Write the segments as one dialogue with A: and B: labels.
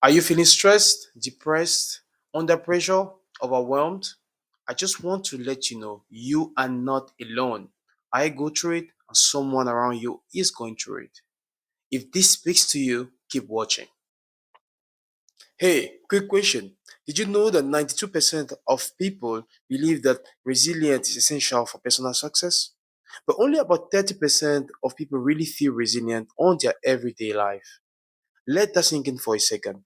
A: Are you feeling stressed, depressed, under pressure, overwhelmed? I just want to let you know you are not alone. I go through it, and someone around you is going through it. If this speaks to you, keep watching. Hey, quick question. Did you know that 92% of people believe that resilience is essential for personal success? But only about 30% of people really feel resilient on their everyday life. Let that sink in for a second.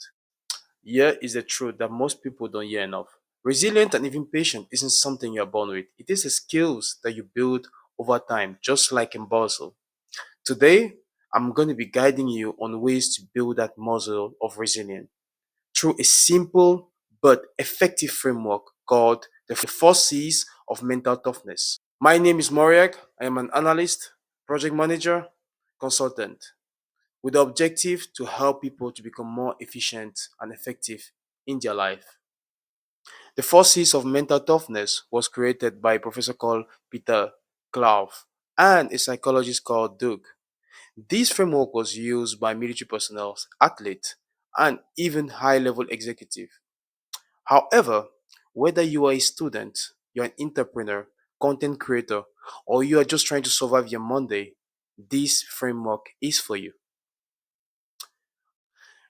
A: Here is the truth that most people don't hear enough. Resilient and even patient isn't something you're born with. It is a skills that you build over time, just like in muscle. Today, I'm going to be guiding you on ways to build that muscle of resilience through a simple but effective framework called the 4 C's of mental toughness. My name is Moriak. I am an analyst, project manager, consultant with the objective to help people to become more efficient and effective in their life. The 4 C's of mental toughness was created by a professor called Peter Clough and a psychologist called Doug. This framework was used by military personnel, athletes, and even high-level executives. However, whether you are a student, you're an entrepreneur, content creator, or you are just trying to survive your Monday, this framework is for you.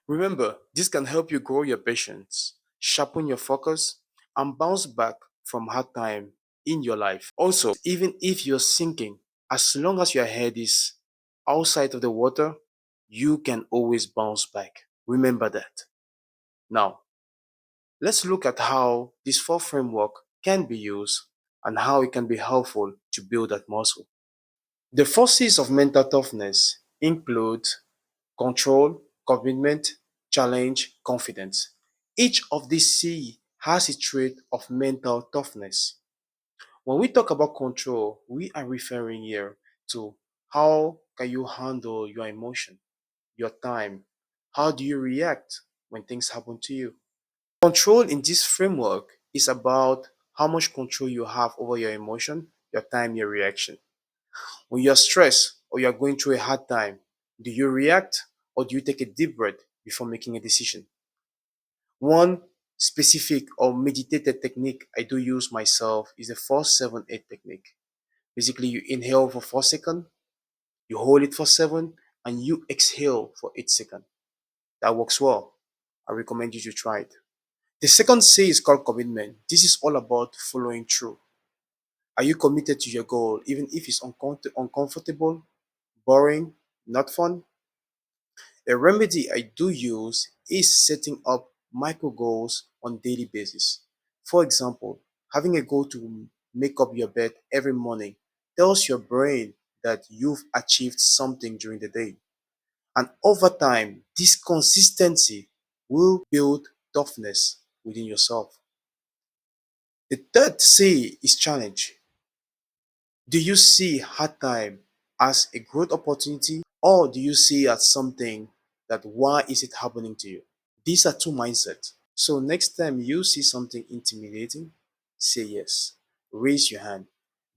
A: Remember, this can help you grow your patience, sharpen your focus, and bounce back from hard time in your life. Also, even if you're sinking, as long as your head is outside of the water, you can always bounce back. Remember that. Now, let's look at how this four framework can be used and how it can be helpful to build that muscle. The forces of mental toughness include control, commitment, challenge, confidence. Each of these C has a trait of mental toughness. When we talk about control, we are referring here to how can you handle your emotion, your time? How do you react when things happen to you? Control in this framework is about how much control you have over your emotion, your time, your reaction. When you're stressed or you're going through a hard time, do you react or do you take a deep breath before making a decision? One specific or meditated technique I do use myself is the 4-7-8 technique. Basically, you inhale for 4 seconds, you hold it for 7, and you exhale for 8 seconds. That works well. I recommend you to try it. The second C is called commitment. This is all about following through. Are you committed to your goal, even if it's uncomfortable, boring, not fun? A remedy I do use is setting up micro goals on daily basis. For example, having a goal to make up your bed every morning tells your brain that you've achieved something during the day. And over time, this consistency will build toughness within yourself. The third C is challenge. Do you see hard time as a growth opportunity or do you see it as something that why is it happening to you? These are two mindsets. So next time you see something intimidating, say yes. Raise your hand.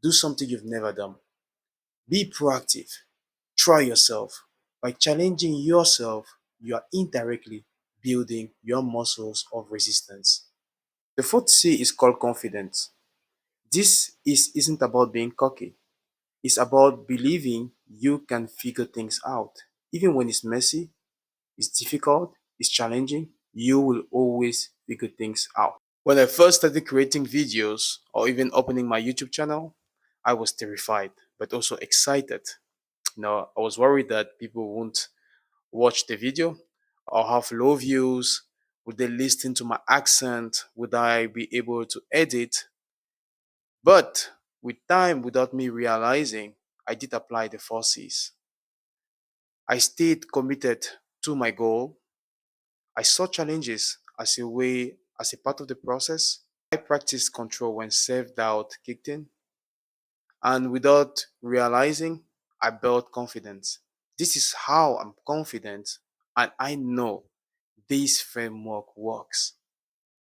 A: Do something you've never done. Be proactive. Try yourself. By challenging yourself, you are indirectly building your muscles of resistance. The fourth C is called confidence. Isn't about being cocky. It's about believing you can figure things out. Even when it's messy, it's difficult, it's challenging, you will always figure things out. When I first started creating videos or even opening my YouTube channel, I was terrified, but also excited. I was worried that people won't watch the video or have low views. Would they listen to my accent? Would I be able to edit? But with time, without me realizing, I did apply the forces. I stayed committed to my goal. I saw challenges as a part of the process. I practiced control when self-doubt kicked in, and without realizing, I built confidence. This is how I'm confident, and I know this framework works.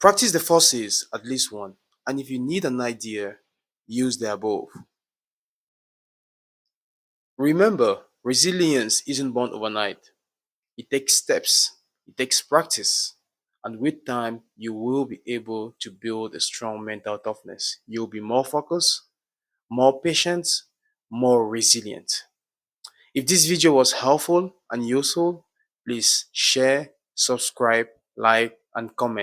A: Practice the forces at least one, and if you need an idea, use the above. Remember, resilience isn't born overnight. It takes steps. It takes practice. And with time, you will be able to build a strong mental toughness. You'll be more focused, more patient, more resilient. If this video was helpful and useful, please share, subscribe, like, and comment.